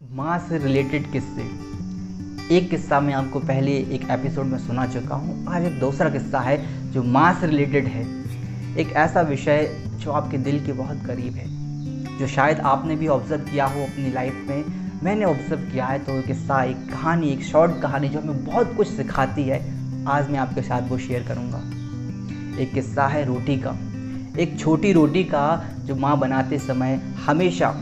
माँ से रिलेटेड किस्से। एक किस्सा मैं आपको पहले एक एपिसोड में सुना चुका हूँ। आज एक दूसरा किस्सा है जो माँ से रिलेटेड है। एक ऐसा विषय जो आपके दिल के बहुत करीब है, जो शायद आपने भी ऑब्ज़र्व किया हो अपनी लाइफ में। मैंने ऑब्ज़र्व किया है। तो किस्सा, एक कहानी, एक शॉर्ट कहानी जो हमें बहुत कुछ सिखाती है, आज मैं आपके साथ वो शेयर करूँगा। एक किस्सा है रोटी का। एक छोटी रोटी का जो माँ बनाते समय हमेशा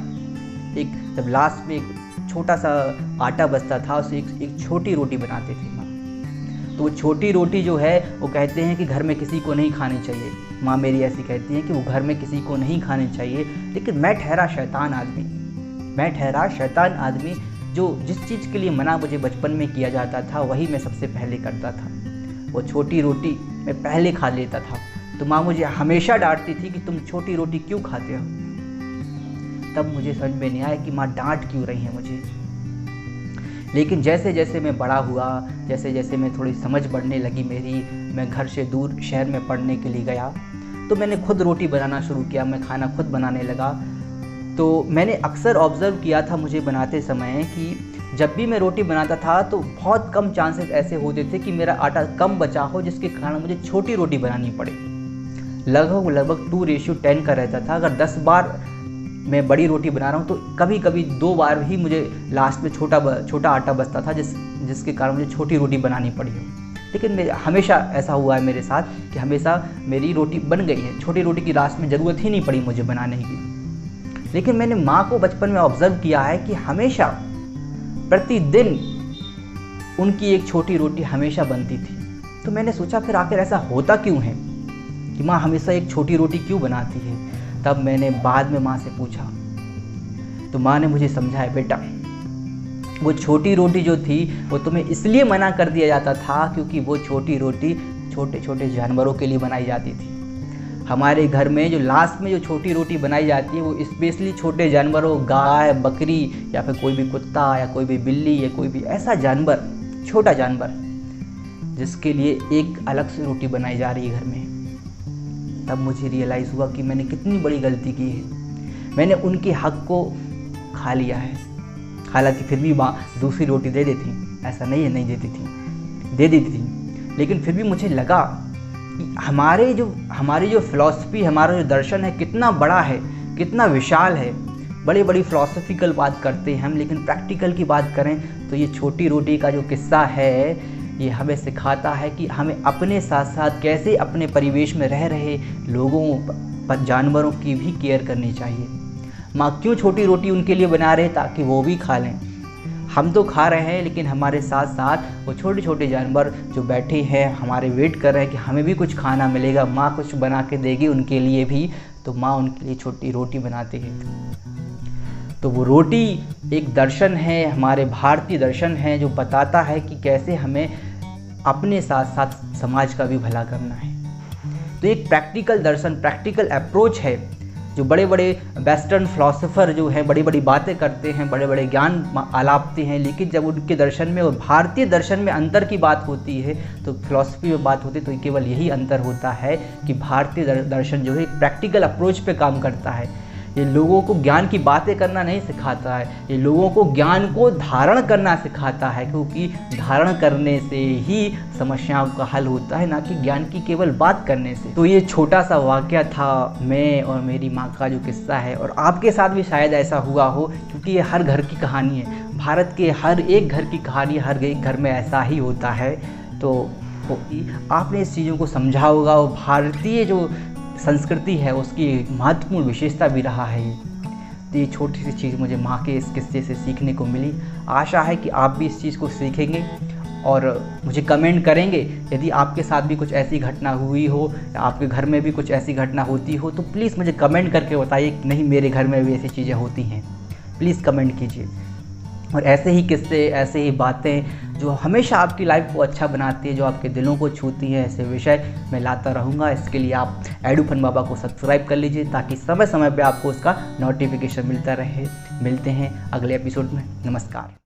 जब लास्ट में एक छोटा सा आटा बचता था, उसे एक छोटी रोटी बनाते थे माँ। तो वो छोटी रोटी जो है वो कहते हैं कि घर में किसी को नहीं खानी चाहिए। माँ मेरी ऐसी कहती हैं कि वो घर में किसी को नहीं खानी चाहिए। लेकिन मैं ठहरा शैतान आदमी जो जिस चीज़ के लिए मना मुझे बचपन में किया जाता था वही मैं सबसे पहले करता था। वो छोटी रोटी मैं पहले खा लेता था। तो माँ मुझे हमेशा डांटती थी कि तुम छोटी रोटी क्यों खाते हो। तब मुझे समझ में नहीं आया कि माँ डांट क्यों रही है मुझे। लेकिन जैसे जैसे मैं बड़ा हुआ, जैसे जैसे मैं थोड़ी समझ बढ़ने लगी मेरी, मैं घर से दूर शहर में पढ़ने के लिए गया, तो मैंने खुद रोटी बनाना शुरू किया। मैं खाना खुद बनाने लगा। तो मैंने अक्सर ऑब्ज़र्व किया था मुझे बनाते समय कि जब भी मैं रोटी बनाता था तो बहुत कम चांसेस ऐसे होते थे कि मेरा आटा कम बचा हो, जिसके कारण मुझे छोटी रोटी बनानी पड़े। लगभग 2:10 का रहता था। अगर 10 बार मैं बड़ी रोटी बना रहा हूँ तो कभी कभी 2 बार ही मुझे लास्ट में छोटा आटा बचता था, जिसके कारण मुझे छोटी रोटी बनानी पड़ी हो। लेकिन हमेशा ऐसा हुआ है मेरे साथ कि हमेशा मेरी रोटी बन गई है। छोटी रोटी की लास्ट में ज़रूरत ही नहीं पड़ी मुझे बनाने की। लेकिन मैंने माँ को बचपन में ऑब्ज़र्व किया है कि हमेशा प्रतिदिन उनकी एक छोटी रोटी हमेशा बनती थी। तो मैंने सोचा फिर आखिर ऐसा होता क्यों है कि माँ हमेशा एक छोटी रोटी क्यों बनाती है। तब मैंने बाद में माँ से पूछा तो माँ ने मुझे समझाया, बेटा वो छोटी रोटी जो थी वो तुम्हें इसलिए मना कर दिया जाता था क्योंकि वो छोटी रोटी छोटे छोटे जानवरों के लिए बनाई जाती थी। हमारे घर में जो लास्ट में जो छोटी रोटी बनाई जाती है वो स्पेशली छोटे जानवरों, गाय, बकरी या फिर कोई भी कुत्ता या कोई भी बिल्ली या कोई भी ऐसा जानवर, छोटा जानवर जिसके लिए एक अलग से रोटी बनाई जा रही है घर में। तब मुझे रियलाइज़ हुआ कि मैंने कितनी बड़ी गलती की है। मैंने उनके हक को खा लिया है। हालांकि फिर भी माँ दूसरी रोटी दे देती, ऐसा नहीं है नहीं देती थी, दे देती थी। लेकिन फिर भी मुझे लगा कि हमारी जो फ़िलॉसफी, हमारा जो दर्शन है कितना बड़ा है, कितना विशाल है। बड़ी बड़ी फ़िलॉसफिकल बात करते हैं हम, लेकिन प्रैक्टिकल की बात करें तो ये छोटी रोटी का जो किस्सा है ये हमें सिखाता है कि हमें अपने साथ साथ कैसे अपने परिवेश में रह रहे लोगों पर, जानवरों की भी केयर करनी चाहिए। माँ क्यों छोटी रोटी उनके लिए बना रहे, ताकि वो भी खा लें। हम तो खा रहे हैं लेकिन हमारे साथ साथ वो छोटे छोटे जानवर जो बैठे हैं हमारे वेट कर रहे हैं कि हमें भी कुछ खाना मिलेगा, माँ कुछ बना के देगी उनके लिए भी। तो माँ उनके लिए छोटी रोटी बनाती है। तो वो रोटी एक दर्शन है, हमारे भारतीय दर्शन है, जो बताता है कि कैसे हमें अपने साथ साथ समाज का भी भला करना है। तो एक प्रैक्टिकल दर्शन, प्रैक्टिकल अप्रोच है। जो बड़े बड़े वेस्टर्न फिलोसोफर जो हैं बड़ी बड़ी बातें करते हैं, बड़े बड़े ज्ञान आलापते हैं, लेकिन जब उनके दर्शन में और भारतीय दर्शन में अंतर की बात होती है, तो फिलॉसफी में बात होती है, तो केवल यही अंतर होता है कि भारतीय दर्शन जो है एक प्रैक्टिकल अप्रोच पे काम करता है। ये लोगों को ज्ञान की बातें करना नहीं सिखाता है, ये लोगों को ज्ञान को धारण करना सिखाता है, क्योंकि धारण करने से ही समस्याओं का हल होता है, ना कि ज्ञान की केवल बात करने से। तो ये छोटा सा वाक़या था मैं और मेरी माँ का जो किस्सा है, और आपके साथ भी शायद ऐसा हुआ हो, क्योंकि ये हर घर की कहानी है। भारत के हर एक घर की कहानी, हर एक घर में ऐसा ही होता है। तो आपने इस चीज़ों को समझा होगा, और भारतीय जो संस्कृति है उसकी महत्वपूर्ण विशेषता भी रहा है ये। तो ये छोटी सी चीज़ मुझे माँ के इस किस्से से सीखने को मिली। आशा है कि आप भी इस चीज़ को सीखेंगे और मुझे कमेंट करेंगे। यदि आपके साथ भी कुछ ऐसी घटना हुई हो, या आपके घर में भी कुछ ऐसी घटना होती हो, तो प्लीज़ मुझे कमेंट करके बताइए कि नहीं मेरे घर में भी ऐसी चीज़ें होती हैं। प्लीज़ कमेंट कीजिए। और ऐसे ही किस्से, ऐसे ही बातें जो हमेशा आपकी लाइफ को अच्छा बनाती है, जो आपके दिलों को छूती हैं, ऐसे विषय मैं लाता रहूँगा। इसके लिए आप एडूफन बाबा को सब्सक्राइब कर लीजिए, ताकि समय समय पे आपको उसका नोटिफिकेशन मिलता रहे। मिलते हैं अगले एपिसोड में। नमस्कार।